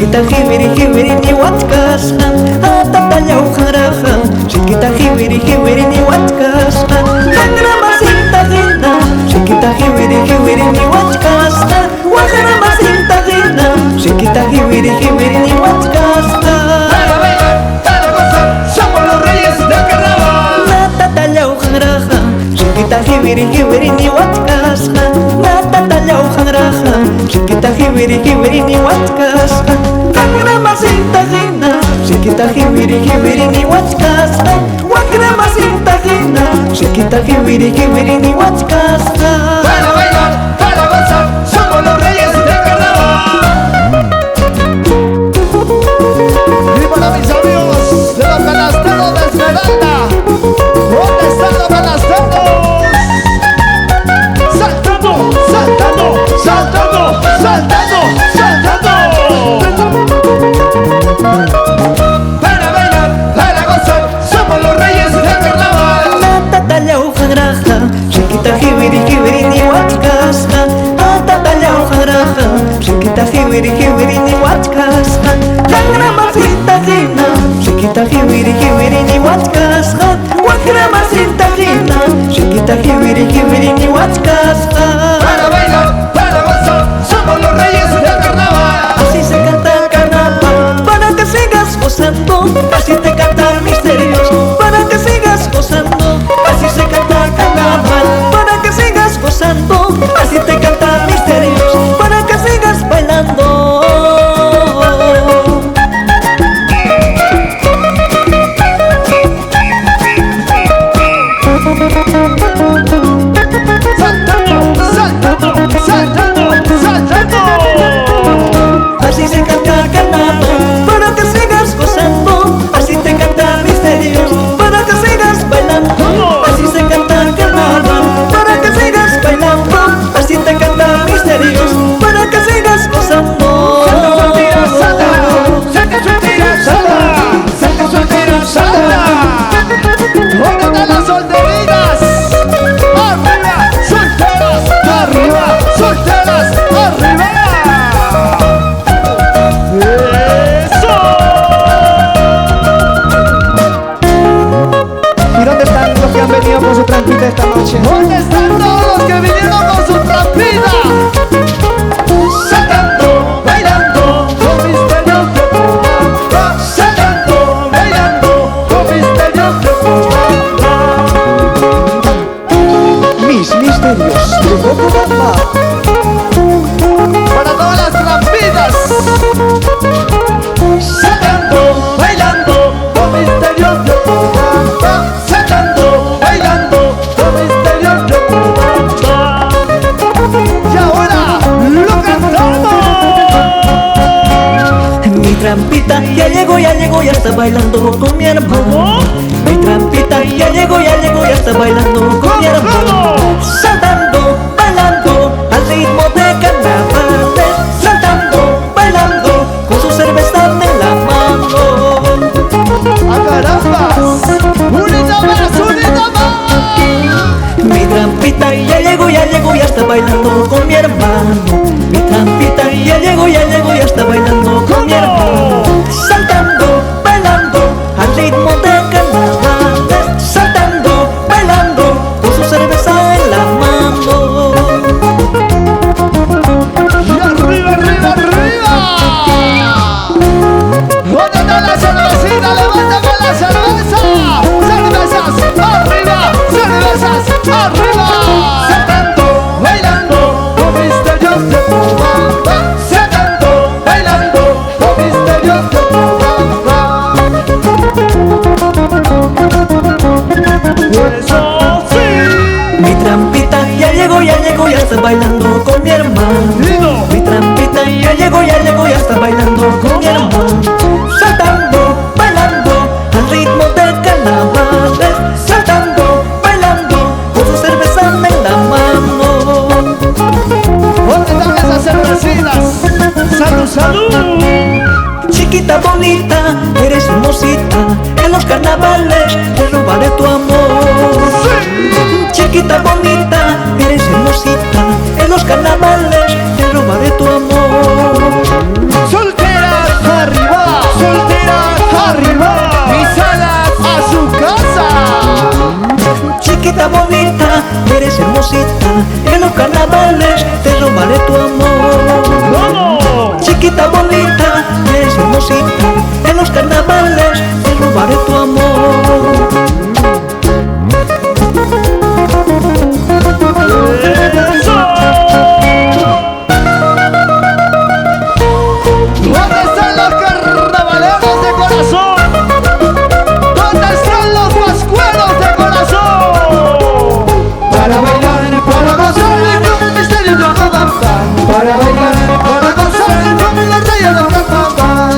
chiquita jibiri jibiri ni watkasqa atatalla uqraqa chiquita jibiri jibiri ni watkasqa qanra masinta qina chiquita jibiri jibiri ni watkasqa waqra masinta qina chiquita jibiri jibiri ni watkasqa para gozar, somos los reyes del carnaval. atatalla uqraqa chiquita jibiri jibiri ni watkasqa atatalla uqraqa chiquita jibiri jibiri ni watkasqa qanra masinta qina chiquita jibiri jibiri ni watkasqa waqra masinta qina chiquita jibiri jibiri ni watkasqa Para bailar, para gozar, somos los reyes del carnaval. Y para mis amigos de los canasteros de Esmeralda, ¿dónde están los canasteros? Saltando, saltando, saltando, saltando, saltando. Para bailar, para gozar, somos los reyes del carnaval. atatalla uqraqa chiquita jibiri jibiri ni watkasqa atatalla uqraqa chiquita jibiri jibiri ni watkasqa qanra masinta qina chiquita jibiri jibiri ni watkasqa waqra masinta qina chiquita jibiri jibiri ni watkasqa Para bailar, para gozar, somos los reyes del carnaval. así se canta el carnaval para que sigas gozando así te canta el misterios para que sigas gozando así se canta el carnaval para que sigas gozando así te canta el misterios para que sigas bailando. Saltando, saltando, saltando, saltando. Así se canta el carnaval para que sigas gozando así te canta el misterios para que sigas bailando así se canta el carnaval para que sigas bailando así te canta el misterios para que sigas gozando. Saca su tira, sala. Saca su tira, sala. ¿Dónde están las solteritas? Arriba, solteras, arriba, solteras, arriba. ¡Eso! ¿Y dónde están los que han venido con su trampita esta noche? ¿Dónde están todos los que vinieron con su trampita? Saltando, bailando, con misterios de Puma. Saltando, bailando, con misterios de Puma. Mis misterios de Pocobamba. Para todas las trampitas. Saltando, bailando, con misterios de Puma. Saltando, bailando, con misterios de Puma. Y ahora lo cantamos. Mi trampita ya llegó, ya está bailando con mi hermano. Mi trampita ya llegó, ya está bailando con mi hermano. Saltando, bailando al ritmo de carnaval. Saltando, bailando con su cerveza en la mano. ¡A carambas! ¡Unita más, unita más! Mi trampita ya llegó, ya está bailando con mi hermano. Mi trampita ya llegó, ya está bailando con mi hermano. Saltando, bailando al ritmo de carnaval. Saltando, bailando con su cerveza en la mano. ¡Y arriba, arriba, arriba! ¿Dónde está la cervecita? ¡Levántame la cerveza! ¡Cervezas arriba! ¡Cervezas arriba! Saltando, bailando, con misterios de Puma. Saltando, bailando, con misterios de Puma. ¡Eso sí! Mi trampita ya llegó, ya está bailando con mi hermano. Mi trampita ya llegó, está bailando con mi hermano. Saltando, bailando al ritmo del carnaval. Saltando, bailando con su cerveza en la mano. ¿Dónde están esas cervecitas? ¡Salud, salud! Chiquita bonita, eres hermosita. En los carnavales te robaré tu amor. Chiquita bonita, eres hermosita. En los carnavales te Chiquita bonita, eres hermosita, en los carnavales te robaré tu amor. Chiquita bonita, eres hermosita, en los carnavales te robaré tu amor. ¿Dónde están los carnavaleros de corazón? ¿Dónde están los pascueros de corazón? Para bailar, para gozar con el misterio de carnaval. Para bailar, para gozar con la raya del carnaval.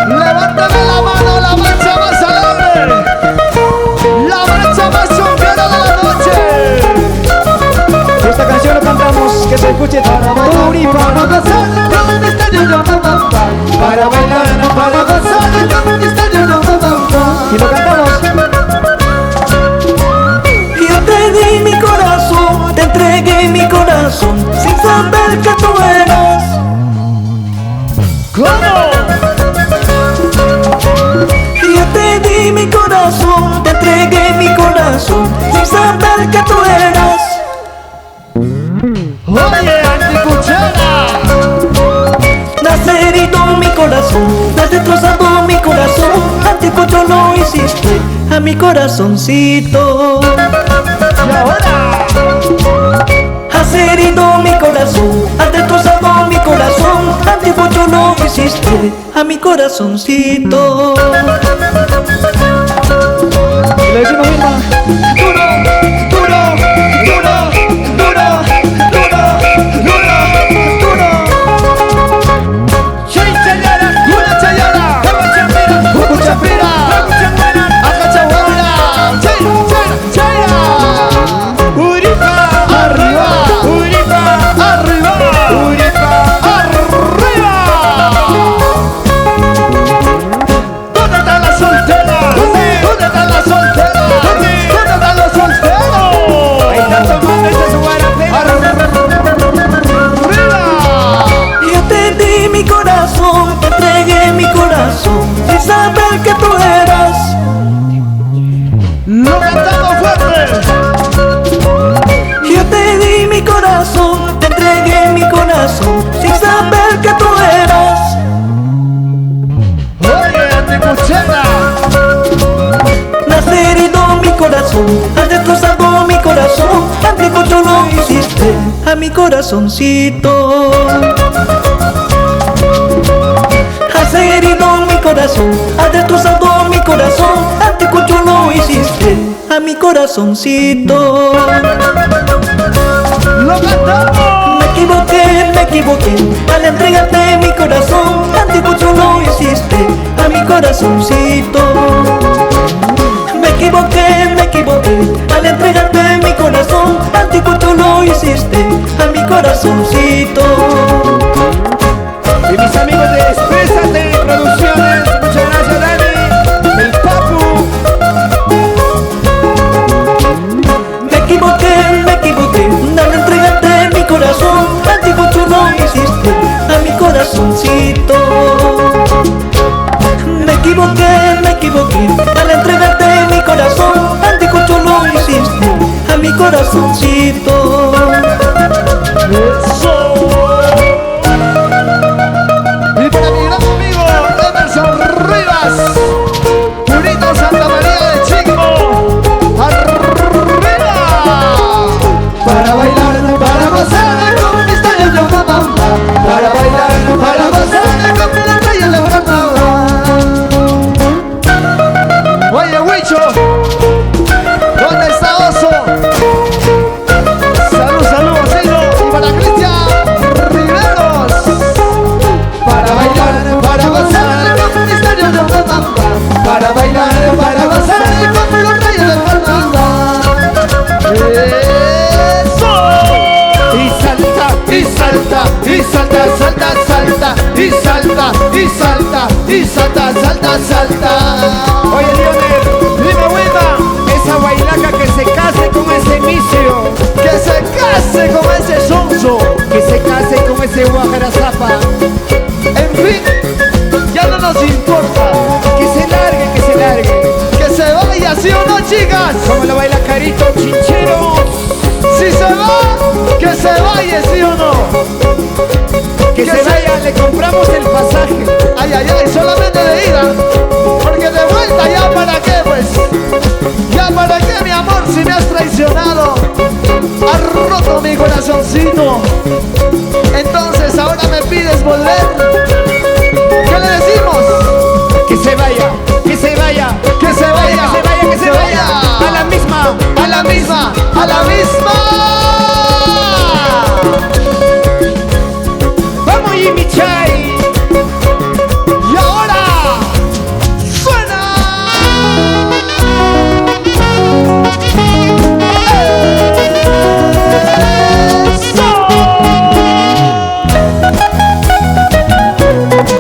Levántame la mano, la marcha más alegre, la marcha más chonguera de la noche. Esta canción lo cantamos, que se escuche Para bailar, Uripa. para gozar con el misterio de carnaval. Para bailar, para gozar con el misterio de carnaval. Y lo cantamos. Yo te di mi corazón, te entregué mi corazón, sin saber que tú eras. ¿Cómo? Yo te di mi corazón, te entregué mi corazón, sin saber que tú eras. Oye, anticuchera. Has herido mi corazón, has destrozado mi corazón, anticucho lo hiciste a mi corazoncito. Y ahora, Has herido mi corazón, has destrozado mi corazón, anticucho lo hiciste a mi corazoncito. Y le decimos misma. duro, duro, duro, duro, duro, duro, duro. Chaychayara, una chayara, Huachapira, Acachahuara, Chayra, Uripa, arriba, Uripa, arriba, Uripa, arriba. ¿Dónde están las solteras? ¿Dónde están las solteras? ¿Dónde están los solteros? Ahí están tomando esa su guarapera. ¡Arriba! Yo te di mi corazón, te entregué mi corazón, sin saber que tú eras. ¡Lo cantamos fuerte! Yo te di mi corazón, te entregué mi corazón, sin saber que tú eras. Oye, anticuchera. Has herido mi corazón, has destrozado mi corazón, anticucho lo hiciste a mi corazoncito. Has herido mi corazón, has destrozado mi corazón, anticucho lo hiciste a mi corazoncito. ¡Lo cantamos! Me equivoqué, al entregarte mi corazón, anticucho lo hiciste a mi corazoncito. Me equivoqué, al entregarte mi corazón, anticucho lo hiciste a mi corazoncito. Y mis amigos de Exprésate Producciones, muchas gracias, Dani, el Papu. Me equivoqué, al entregarte mi corazón, anticucho lo hiciste a mi corazoncito. Me equivoqué, al entregarte mi corazón, anticucho lo hiciste a mi corazoncito. ¡Eso! Y para mi gran amigo Emerson Rivas, Purito Santa María de Chico, ¡arriba! Para bailar, para gozar con mis tallos de mamá. Para bailar, para gozar con la raya de mamá. Oye, Huicho, ¿dónde está Oso? Salud, vecino. Y para Cristian Riveros. Para bailar, para gozar con mis tallos de mamá. Para bailar, para gozar con los rayos de mamá. ¡Eso! Y salta, y salta, y salta, salta, salta, y salta, y salta, y salta, salta, salta. Oye, Lionel, dime, Wilma, esa bailaca que se case con ese misio, que se case con ese sonso, que se case con ese guajarazapa. En fin, ya no nos importa, que se largue, que se largue, que se vaya, ¿sí o no, chicos? Que se vaya, le compramos el pasaje. Ay, ay, ay, solamente de ida. Porque de vuelta, ¿ya para qué, pues? ¿Ya para qué, mi amor, si me has traicionado? Has roto mi corazoncito. Entonces ahora me pides volver. ¿Qué le decimos? Que se vaya, que se vaya, que se vaya, que se vaya, que se vaya. A la misma, a la misma, a la misma. Vamos, Jimmy Chai. Y ahora suena.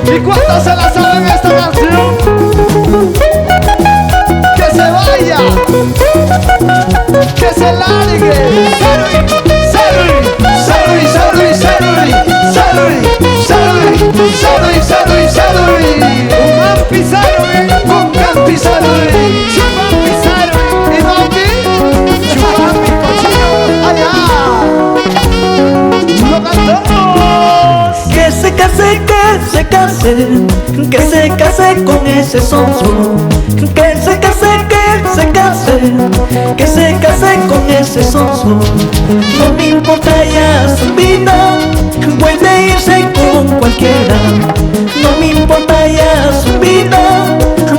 ¿Y cuántos se la saben esta canción? Que se vaya, que se largue. Salud, salud, salud, salud, salud, salud, salud, salud, salud. Un campi salud, un campi salud, chupampi salud. ¿Y papi? Chupampi cochino. Allá. Lo cantamos. Que se case, que se case, que se case con ese sonso. Que se case, que se case, que se case con ese sonso. No me importa ya su vida, puede irse con cualquiera. No me importa ya su vida,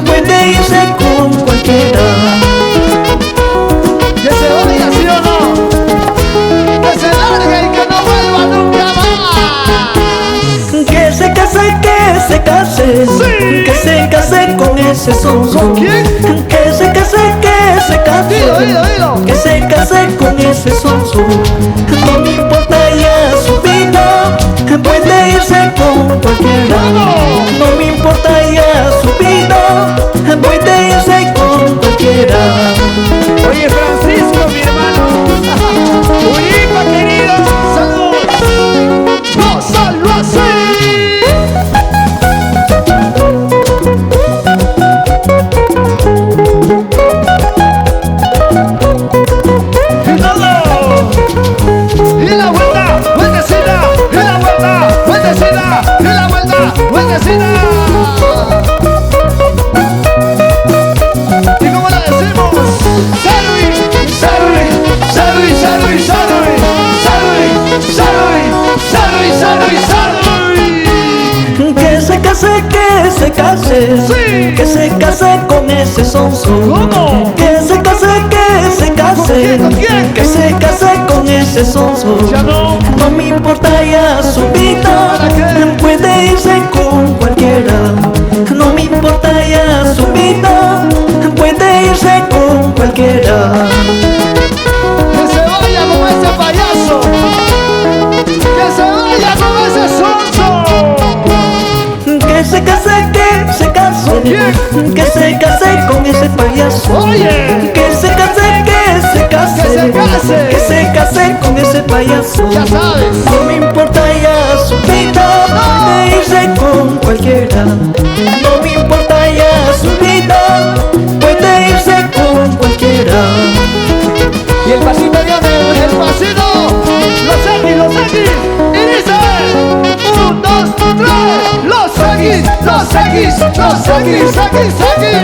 puede irse con cualquiera. Que se vaya, ¿sí o no? Que se largue y que no vuelva nunca más. Que se case, que se case, Sí. que se case con ese sonso. ¿Con quién? Que se case, que se case, Dilo, dilo, dilo. que se case con ese sonso. No me importa ya su vida, puede irse con cualquiera. No me importa ya su vida, puede irse con cualquiera. Oye, Francisco, mi hermano. Uripa, querido. Saludos. Gózalo así. Y todo. Y la vuelta, vueltecita. Y la vuelta, vueltecita. Y la vuelta, vueltecita. ¿Y cómo la decimos? Salud, salud, salud, salud, salud, salud, salud, salud, salud. Que se case, que se case, Sí. que se case con ese sonso. ¿Cómo? Que se case, que se case, ¿Con quién? que se case con ese sonso. Ya no. No me importa ya su vida, ¿Para qué? puede irse con cualquiera. No me importa ya su vida, puede irse con cualquiera. Que se vaya con ese payaso. Que se vaya con ese sonso. Que se case, que se case, quién? que se case con ese payaso. Oye. Que se case, que se case, Que se case. que se case con ese payaso. Ya sabes. No me importa ya su vida, puede irse con cualquiera. No me importa ya su vida, puede irse con cualquiera. Y el pasito de honor, el pasito. Los X, los X. Y dice: 1, 2, 3. Los X, los X, los X, X, X.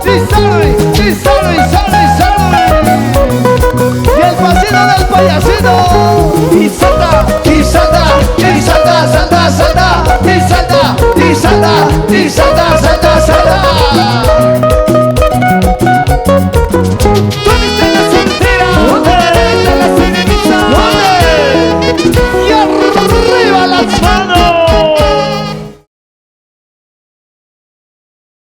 Y sale, y sale, y sale, y sale. Y el pasito del payasito. Y salta, y salta, y salta, salta, salta. Y salta, y salta, y salta.